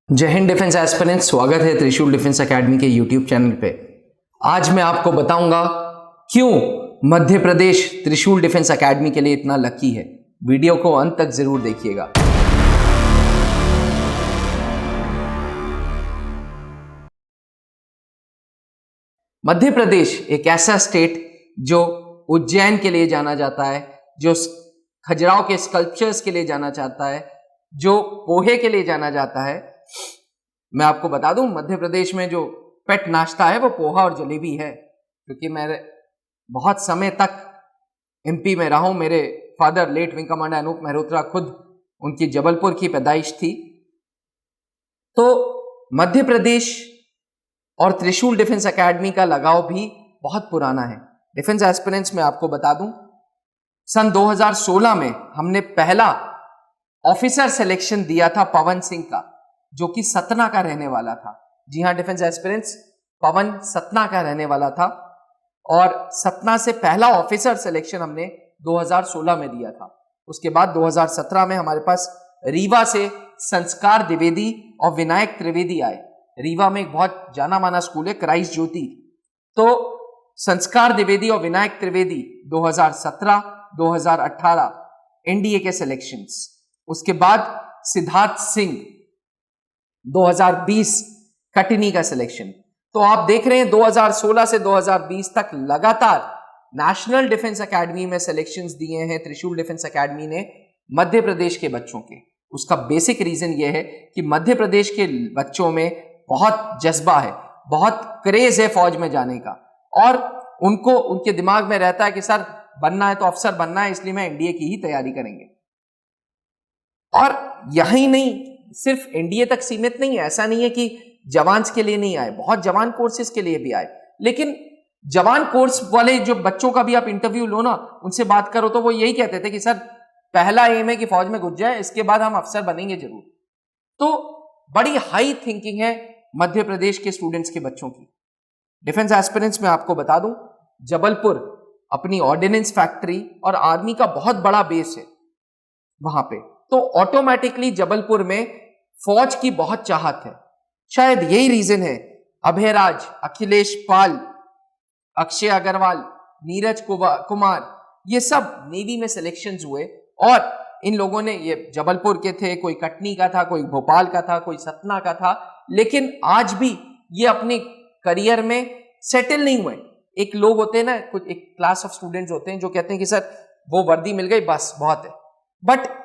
जय Hind defence aspirant, स्वागत है त्रिशूल डिफेंस एकेडमी के यूट्यूब चैनल पे। आज मैं आपको बताऊंगा क्यों मध्य प्रदेश त्रिशूल डिफेंस एकेडमी के लिए इतना लकी है। वीडियो को अंत तक जरूर देखिएगा। मध्य प्रदेश एक ऐसा स्टेट जो उज्जैन के लिए जाना जाता है, जो खजुराहो के स्कल्पचर्स के लिए जाना जाता है, जो पोहे के लिए जाना जाता है। मैं आपको बता दूं, मध्य प्रदेश में जो पेट नाश्ता है वो पोहा और जलेबी है, क्योंकि मैं बहुत समय तक एमपी में रहा हूं। मेरे father late wing commander Anoop Mehrotra, खुद उनकी जबलपुर की पैदाइश थी। तो मध्य प्रदेश और त्रिशूल डिफेंस एकेडमी का लगाव भी बहुत पुराना है। डिफेंस एस्पिरेंट्स में आपको बता दूं, सन 2016 में हमने पहला ऑफिसर सिलेक्शन दिया था पवन सिंह का, जो कि सतना का रहने वाला था। जी हां डिफेंस एस्पिरेंट्स, पवन सतना का रहने वाला था और सतना से पहला ऑफिसर सिलेक्शन हमने 2016 में दिया था। उसके बाद 2017 में हमारे पास रीवा से संस्कार द्विवेदी और विनायक त्रिवेदी आए। रीवा में एक बहुत जाना माना स्कूल है, क्राइस्ट ज्योति। तो संस्कार द्विवेदी और विनायक त्रिवेदी 2017, 2018 एनडीए के सिलेक्शंस। उसके बाद सिद्धार्थ सिंह 2020 कटनी का सिलेक्शन। तो आप देख रहे हैं 2016 से 2020 तक लगातार नेशनल डिफेंस एकेडमी में सिलेक्शंस दिए हैं त्रिशूल डिफेंस एकेडमी ने मध्य प्रदेश के बच्चों के। उसका बेसिक रीजन यह है कि मध्य प्रदेश के बच्चों में बहुत जज्बा है, बहुत क्रेज है फौज में जाने का, और उनको उनके दिमाग में रहता है कि सर बनना है तो अफसर बनना है, इसलिए मैं एनडीए की ही तैयारी करेंगे। और यही नहीं, सिर्फ एनडीए तक सीमित नहीं है। ऐसा नहीं है कि जवान के लिए नहीं आए, बहुत जवान कोर्सेज के लिए भी आए। लेकिन जवान कोर्स वाले जो बच्चों का भी आप इंटरव्यू लो ना, उनसे बात करो तो वो यही कहते थे कि सर पहला एम है कि फौज में घुस जाए, इसके बाद हम अफसर बनेंगे जरूर। तो बड़ी हाई थिंकिंग है मध्य प्रदेश के स्टूडेंट्स के बच्चों की। डिफेंस एस्पिरेंट्स में आपको बता दूं, जबलपुर अपनी ऑर्डिनेंस फैक्ट्री और आर्मी का बहुत बड़ा बेस है वहां पे। तो ऑटोमेटिकली जबलपुर में फौज की बहुत चाहत है। शायद यही रीजन है अभयराज, अखिलेश पाल, अक्षय अग्रवाल, नीरज कुमार, ये सब नेवी में सिलेक्शंस हुए। और इन लोगों ने, ये जबलपुर के थे, कोई कटनी का था, कोई भोपाल का था, कोई सतना का था, लेकिन आज भी ये अपने करियर में सेटल नहीं हुए। एक लोग होते हैं ना, कुछ एक क्लास ऑफ स्टूडेंट्स होते हैं जो कहते हैं कि सर वो वर्दी मिल गई बस बहुत है। बट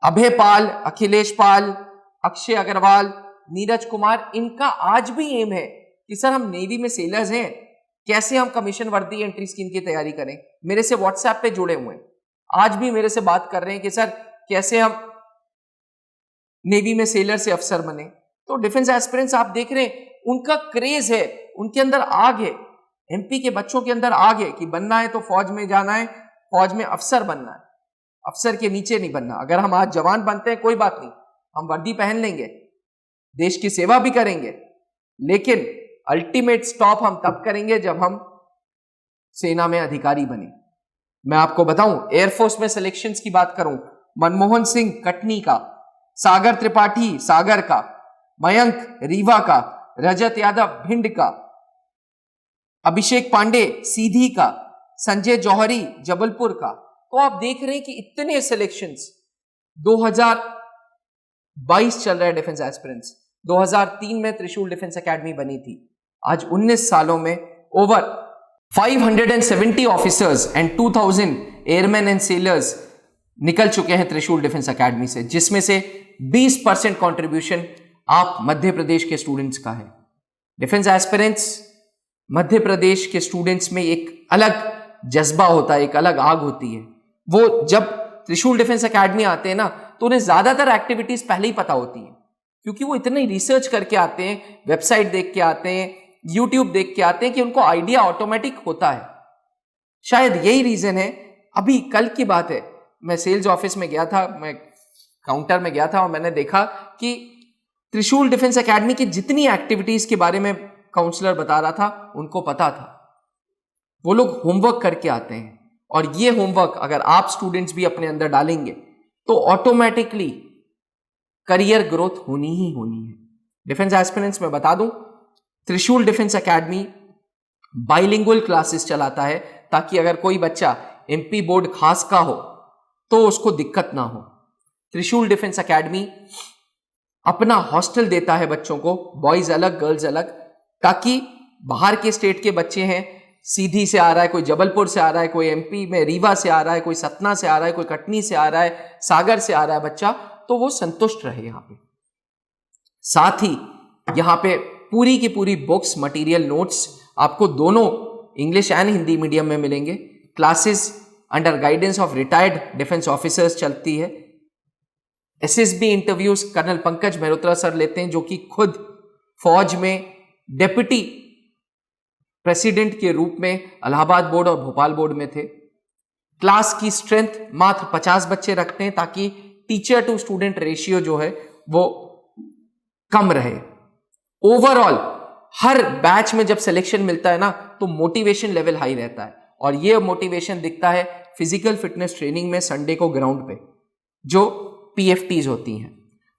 अभय पाल, अखिलेश पाल, अक्षय अग्रवाल, नीरज कुमार, इनका आज भी एम है कि सर हम नेवी में सेलर्स हैं, कैसे हम कमीशन वर्दी एंट्री स्कीम की तैयारी करें। मेरे से व्हाट्सएप पे जुड़े हुए हैं, आज भी मेरे से बात कर रहे हैं कि सर कैसे हम नेवी में सेलर से अफसर बने। तो डिफेंस एस्पिरेंट्स आप देख रहे हैं, उनका क्रेज है, उनके अंदर आग है। एमपी के बच्चों के अंदर आग है कि बनना है तो फौज में जाना है, फौज में अफसर बनना है, अफसर के नीचे नहीं बनना। अगर हम आज जवान बनते हैं कोई बात नहीं, हम वर्दी पहन लेंगे, देश की सेवा भी करेंगे, लेकिन अल्टीमेट स्टॉप हम तब करेंगे जब हम सेना में अधिकारी बने। मैं आपको बताऊं, एयरफोर्स में सिलेक्शंस की बात करूं, मनमोहन सिंह कटनी का, सागर त्रिपाठी सागर का, मयंक रीवा का, रजत यादव भिंड का, अभिषेक पांडे सीधी का, संजय जौहरी जबलपुर का। तो आप देख रहे हैं कि इतने सिलेक्शंस। 2022 चल रहा है डिफेंस एस्पिरेंट्स, 2003 में त्रिशूल डिफेंस एकेडमी बनी थी। आज 19 सालों में over 570 officers and 2000 airman and sellers निकल चुके हैं त्रिशूल डिफेंस एकेडमी से, जिसमें से 20% कंट्रीब्यूशन आप मध्य प्रदेश के स्टूडेंट्स का है। डिफेंस एस्पिरेंट्स, मध्य प्रदेश के स्टूडेंट्स में एक अलग जज्बा होता है, एक अलग आग होती है। वो जब त्रिशूल डिफेंस एकेडमी आते हैं ना, तो उन्हें ज्यादातर एक्टिविटीज पहले ही पता होती हैं, क्योंकि वो इतनी रिसर्च करके आते हैं, वेबसाइट देख के आते हैं, यूट्यूब देख के आते हैं, कि उनको आइडिया ऑटोमेटिक होता है। शायद यही रीजन है। अभी कल की बात है, मैं सेल्स ऑफिस में गया था, मैं काउंटर में गया था और मैंने देखा कि त्रिशूल डिफेंस एकेडमी की जितनी एक्टिविटीज के बारे में काउंसलर बता रहा था, उनको पता था। वो लोग होमवर्क करके आते हैं, और ये होमवर्क अगर आप स्टूडेंट्स भी अपने अंदर डालेंगे तो ऑटोमेटिकली करियर ग्रोथ होनी ही होनी है। डिफेंस एस्पिरेंट्स में बता दूं, त्रिशूल डिफेंस एकेडमी बाइलिंगुअल क्लासेस चलाता है ताकि अगर कोई बच्चा एमपी बोर्ड खास का हो तो उसको दिक्कत ना हो। त्रिशूल डिफेंस एकेडमी अपना हॉस्टल देता है बच्चों को, बॉयज अलग गर्ल्स अलग, ताकि बाहर के स्टेट के बच्चे हैं, सीधी से आ रहा है, कोई जबलपुर से आ रहा है, कोई एमपी में रीवा से आ रहा है, कोई सतना से आ रहा है, कोई कटनी से आ रहा है, सागर से आ रहा है बच्चा, तो वो संतुष्ट रहे यहां पे। साथ ही यहां पे पूरी की पूरी बुक्स, मटेरियल, नोट्स आपको दोनों इंग्लिश एंड हिंदी मीडियम में मिलेंगे। Classes under guidance of retired defence officers चलती है। SSB interviews colonel Pankaj Mehrotra sir लेते हैं, जो कि खुद फौज में डेप्यूटी प्रेसिडेंट के रूप में इलाहाबाद बोर्ड और भोपाल बोर्ड में थे। क्लास की स्ट्रेंथ मात्र 50 बच्चे रखते हैं ताकि टीचर टू स्टूडेंट रेशियो जो है वो कम रहे। ओवरऑल हर बैच में जब सिलेक्शन मिलता है ना तो मोटिवेशन लेवल हाई रहता है, और ये मोटिवेशन दिखता है फिजिकल फिटनेस ट्रेनिंग में संडे को ग्राउंड पे जो पीएफटीज होती हैं।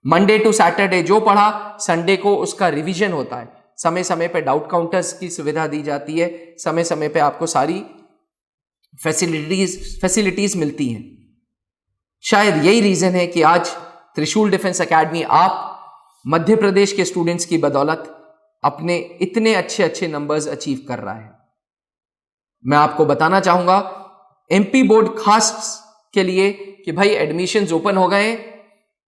मंडे टू सैटरडे जो पढ़ा संडे को उसका रिवीजन होता है, समय समय पे डाउट काउंटर्स की सुविधा दी जाती है, समय समय पे आपको सारी फैसिलिटीज मिलती हैं। शायद यही रीजन है कि आज त्रिशूल डिफेंस एकेडमी आप मध्य प्रदेश के स्टूडेंट्स की बदौलत अपने इतने अच्छे अच्छे नंबर्स अचीव कर रहा है। मैं आपको बताना चाहूंगा एमपी बोर्ड खास के लिए कि भाई एडमिशंस ओपन हो गए हैं,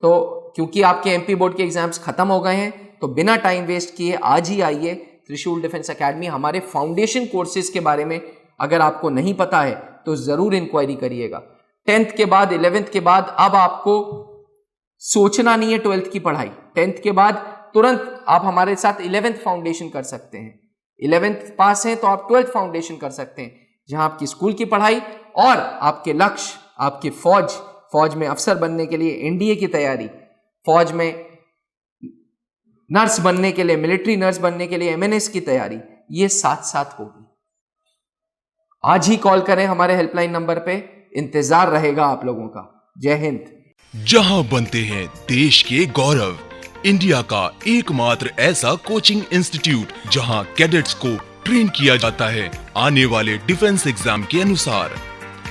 तो क्योंकि आपके एमपी बोर्ड के एग्जाम्स खत्म हो गए हैं तो बिना टाइम वेस्ट किए आज ही आइए त्रिशूल डिफेंस एकेडमी। हमारे फाउंडेशन कोर्सेज के बारे में अगर आपको नहीं पता है तो जरूर इंक्वायरी करिएगा। 10th के बाद 11th के बाद अब आपको सोचना नहीं है 12th की पढ़ाई। 10th के बाद तुरंत आप हमारे साथ 11th फाउंडेशन कर सकते हैं। 11th पास हैं तो आप 12th फाउंडेशन कर सकते हैं, जहां आपकी स्कूल की पढ़ाई और आपके लक्ष्य, आपकी फौज में अफसर बनने के लिए एनडीए की तैयारी, फौज में नर्स बनने के लिए, मिलिट्री नर्स बनने के लिए एमएनएस की तैयारी, ये साथ साथ होगी। आज ही कॉल करें हमारे हेल्पलाइन नंबर पे, इंतजार रहेगा आप लोगों का। जय हिंद। जहां बनते हैं देश के गौरव, इंडिया का एकमात्र ऐसा कोचिंग इंस्टीट्यूट जहां कैडेट्स को ट्रेन किया जाता है आने वाले डिफेंस एग्जाम के अनुसार।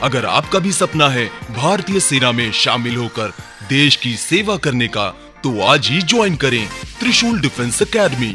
अगर आपका भी सपना है भारतीय सेना में शामिल होकर देश की सेवा करने का, तो आज ही ज्वाइन करें त्रिशूल डिफेंस एकेडमी।